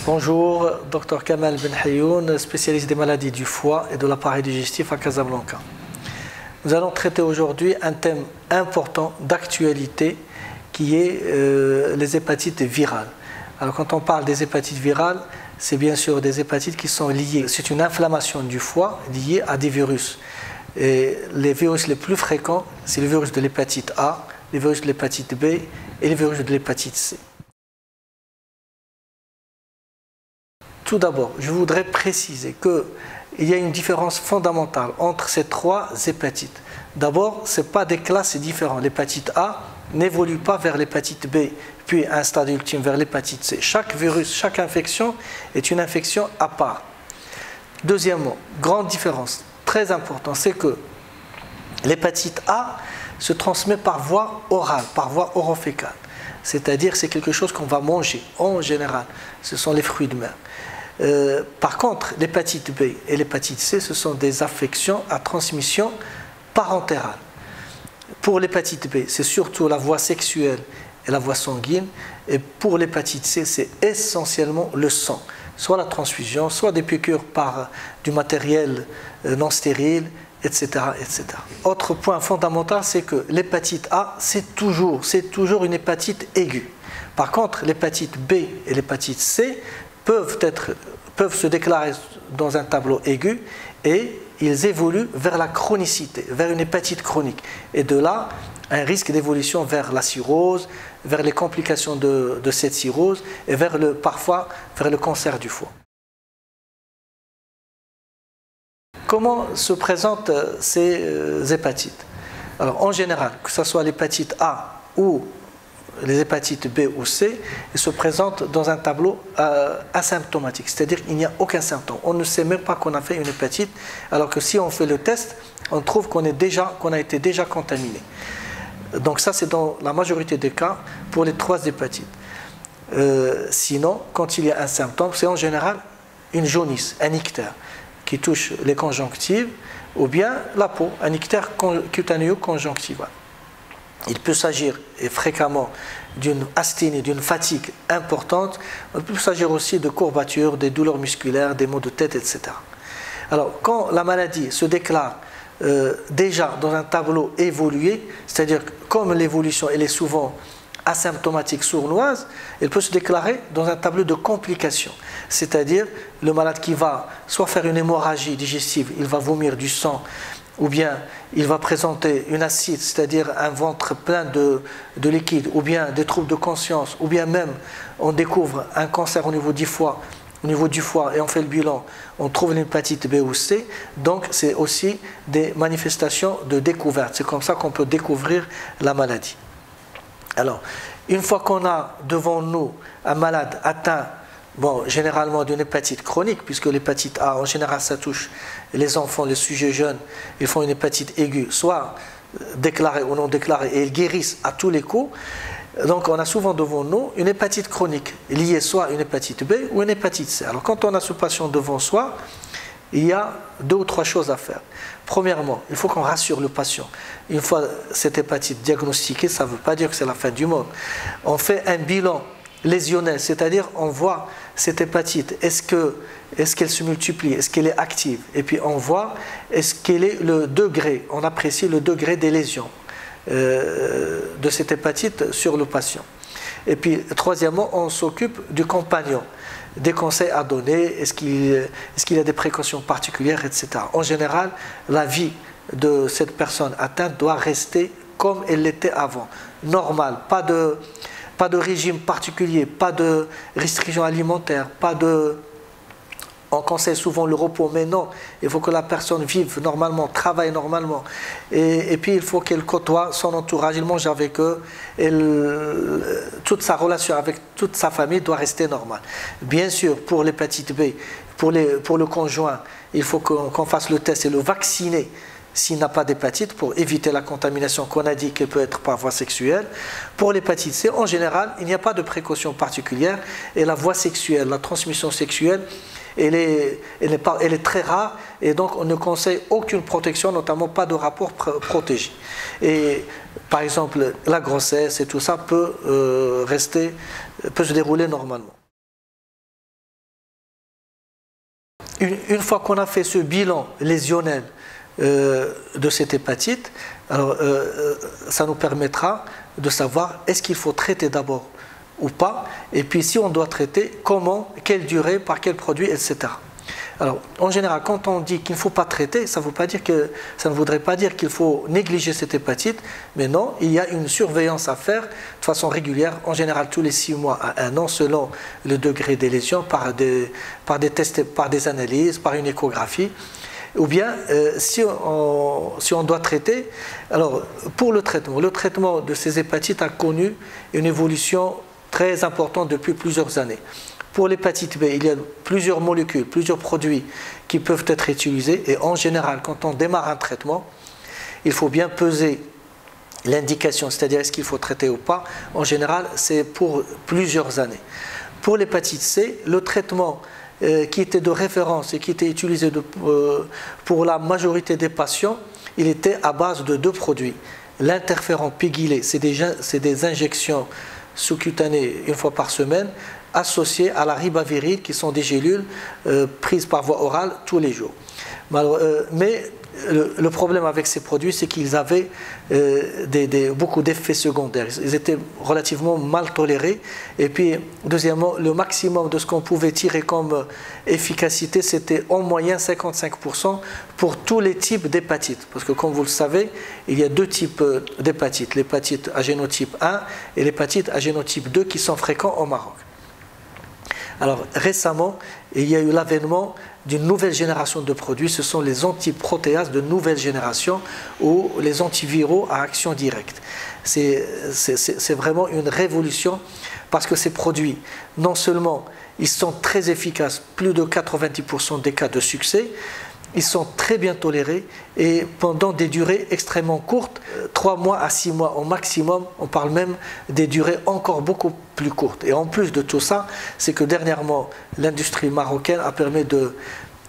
Bonjour, Dr Kamal Benhayoun, spécialiste des maladies du foie et de l'appareil digestif à Casablanca. Nous allons traiter aujourd'hui un thème important d'actualité qui est les hépatites virales. Alors quand on parle des hépatites virales, c'est bien sûr des hépatites qui sont liées. C'est une inflammation du foie liée à des virus. Et les virus les plus fréquents, c'est le virus de l'hépatite A, les virus de l'hépatite B et les virus de l'hépatite C. Tout d'abord, je voudrais préciser qu'il y a une différence fondamentale entre ces trois hépatites. D'abord, ce n'est pas des classes différentes. L'hépatite A n'évolue pas vers l'hépatite B, puis à un stade ultime vers l'hépatite C. Chaque virus, chaque infection est une infection à part. Deuxièmement, grande différence, très importante, c'est que l'hépatite A se transmet par voie orale, par voie orofécale. C'est-à-dire c'est quelque chose qu'on va manger en général. Ce sont les fruits de mer. Par contre, l'hépatite B et l'hépatite C, ce sont des affections à transmission parentérale. Pour l'hépatite B, c'est surtout la voie sexuelle et la voie sanguine. Et pour l'hépatite C, c'est essentiellement le sang. Soit la transfusion, soit des piqûres par du matériel non stérile, etc., etc. Autre point fondamental, c'est que l'hépatite A, c'est toujours une hépatite aiguë. Par contre, l'hépatite B et l'hépatite C peuvent se déclarer dans un tableau aigu et ils évoluent vers la chronicité, vers une hépatite chronique. Et de là, un risque d'évolution vers la cirrhose, vers les complications de cette cirrhose et parfois vers le cancer du foie. Comment se présentent ces hépatites? Alors, en général, que ce soit l'hépatite A ou les hépatites B ou C, elles se présentent dans un tableau asymptomatique, c'est-à-dire qu'il n'y a aucun symptôme. On ne sait même pas qu'on a fait une hépatite, alors que si on fait le test, on trouve qu'on a été déjà contaminé. Donc ça, c'est dans la majorité des cas pour les trois hépatites. Sinon, quand il y a un symptôme, c'est en général une jaunisse, un ictère, qui touche les conjonctives, ou bien la peau, un ictère cutanéo-conjonctival. Il peut s'agir, et fréquemment, d'une asthénie, d'une fatigue importante. Il peut s'agir aussi de courbatures, des douleurs musculaires, des maux de tête, etc. Alors, quand la maladie se déclare déjà dans un tableau évolué, c'est-à-dire comme l'évolution elle est souvent asymptomatique sournoise, elle peut se déclarer dans un tableau de complications. C'est-à-dire le malade qui va soit faire une hémorragie digestive, il va vomir du sang, ou bien il va présenter une ascite, c'est-à-dire un ventre plein de liquide, ou bien des troubles de conscience, ou bien même on découvre un cancer au niveau du foie, et on fait le bilan, on trouve l'hépatite B ou C, donc c'est aussi des manifestations de découverte. C'est comme ça qu'on peut découvrir la maladie. Alors, une fois qu'on a devant nous un malade atteint, généralement d'une hépatite chronique, puisque l'hépatite A, en général, ça touche les enfants, les sujets jeunes, ils font une hépatite aiguë, soit déclarée ou non déclarée, et ils guérissent à tous les coups. Donc, on a souvent devant nous une hépatite chronique, liée soit à une hépatite B ou une hépatite C. Alors, quand on a ce patient devant soi, il y a deux ou trois choses à faire. Premièrement, il faut qu'on rassure le patient. Une fois cette hépatite diagnostiquée, ça ne veut pas dire que c'est la fin du monde. On fait un bilan lésionnel, c'est-à-dire on voit cette hépatite, est-ce qu'elle se multiplie, est-ce qu'elle est active, et puis on voit est-ce quel est le degré, on apprécie le degré des lésions de cette hépatite sur le patient. Et puis troisièmement, on s'occupe du compagnon, des conseils à donner, est-ce qu'il y a des précautions particulières, etc. En général, la vie de cette personne atteinte doit rester comme elle l'était avant, normale, pas de régime particulier, pas de restrictions alimentaires, on conseille souvent le repos, mais non, il faut que la personne vive normalement, travaille normalement. Et puis il faut qu'elle côtoie son entourage, il mange avec eux, toute sa relation avec toute sa famille doit rester normale. Bien sûr, pour l'hépatite B, pour le conjoint, il faut qu'on fasse le test et le vacciner s'il n'a pas d'hépatite pour éviter la contamination qu'on a dit qu'elle peut être par voie sexuelle. Pour l'hépatite C, en général, il n'y a pas de précaution particulière et la voie sexuelle, la transmission sexuelle, elle est très rare et donc on ne conseille aucune protection, notamment pas de rapport protégé. Et par exemple, la grossesse et tout ça peut se dérouler normalement. une fois qu'on a fait ce bilan lésionnel de cette hépatite, alors, ça nous permettra de savoir est-ce qu'il faut traiter d'abord ou pas, et puis si on doit traiter, comment, quelle durée, par quel produit, etc. Alors, en général, quand on dit qu'il ne faut pas traiter, ça ne voudrait pas dire qu'il faut négliger cette hépatite, mais non, il y a une surveillance à faire de façon régulière, en général tous les 6 mois à 1 an, selon le degré des lésions, par des tests, par des analyses, par une échographie. Ou bien, si on doit traiter, alors pour le traitement de ces hépatites a connu une évolution très importante depuis plusieurs années. Pour l'hépatite B, il y a plusieurs molécules, plusieurs produits qui peuvent être utilisés, et en général, quand on démarre un traitement, il faut bien peser l'indication, c'est-à-dire est-ce qu'il faut traiter ou pas. En général, c'est pour plusieurs années. Pour l'hépatite C, le traitement qui était de référence et qui était utilisé pour la majorité des patients, il était à base de 2 produits. L'interféron pégylé, c'est des injections sous-cutanées 1 fois par semaine, associées à la ribavirin, qui sont des gélules prises par voie orale tous les jours. Mais le problème avec ces produits, c'est qu'ils avaient beaucoup d'effets secondaires. Ils étaient relativement mal tolérés. Et puis, deuxièmement, le maximum de ce qu'on pouvait tirer comme efficacité, c'était en moyenne 55% pour tous les types d'hépatites. Parce que, comme vous le savez, il y a 2 types d'hépatites. L'hépatite à génotype 1 et l'hépatite à génotype 2 qui sont fréquents au Maroc. Alors, récemment, il y a eu l'avènement d'une nouvelle génération de produits, ce sont les antiprotéases de nouvelle génération ou les antiviraux à action directe. C'est vraiment une révolution parce que ces produits, non seulement ils sont très efficaces, plus de 90% des cas de succès, ils sont très bien tolérés et pendant des durées extrêmement courtes, 3 mois à 6 mois au maximum, on parle même des durées encore beaucoup plus courtes. Et en plus de tout ça, c'est que dernièrement, l'industrie marocaine a permis de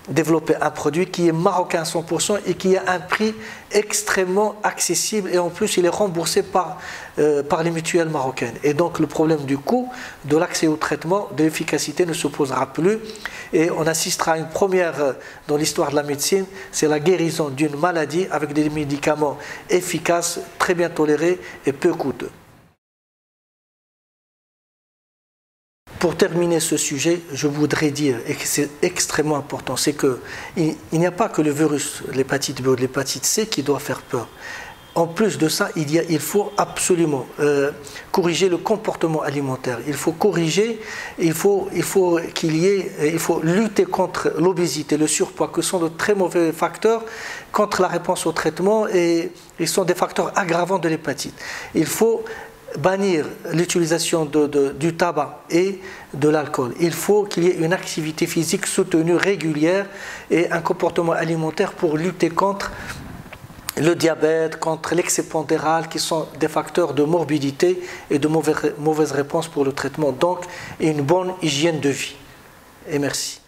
développer un produit qui est marocain à 100% et qui a un prix extrêmement accessible et en plus il est remboursé par les mutuelles marocaines. Et donc le problème du coût, de l'accès au traitement, de l'efficacité ne se posera plus et on assistera à une première dans l'histoire de la médecine, c'est la guérison d'une maladie avec des médicaments efficaces, très bien tolérés et peu coûteux. Pour terminer ce sujet, je voudrais dire, et que c'est extrêmement important, c'est qu'il n'y a pas que le virus, l'hépatite B ou l'hépatite C qui doit faire peur. En plus de ça, il faut absolument corriger le comportement alimentaire. Il faut corriger, il faut lutter contre l'obésité, le surpoids, que sont de très mauvais facteurs contre la réponse au traitement et ils sont des facteurs aggravants de l'hépatite. Il faut bannir l'utilisation du tabac et de l'alcool. Il faut qu'il y ait une activité physique soutenue régulière et un comportement alimentaire pour lutter contre le diabète, contre l'excès pondéral qui sont des facteurs de morbidité et de mauvaise réponse pour le traitement. Donc, une bonne hygiène de vie. Et merci.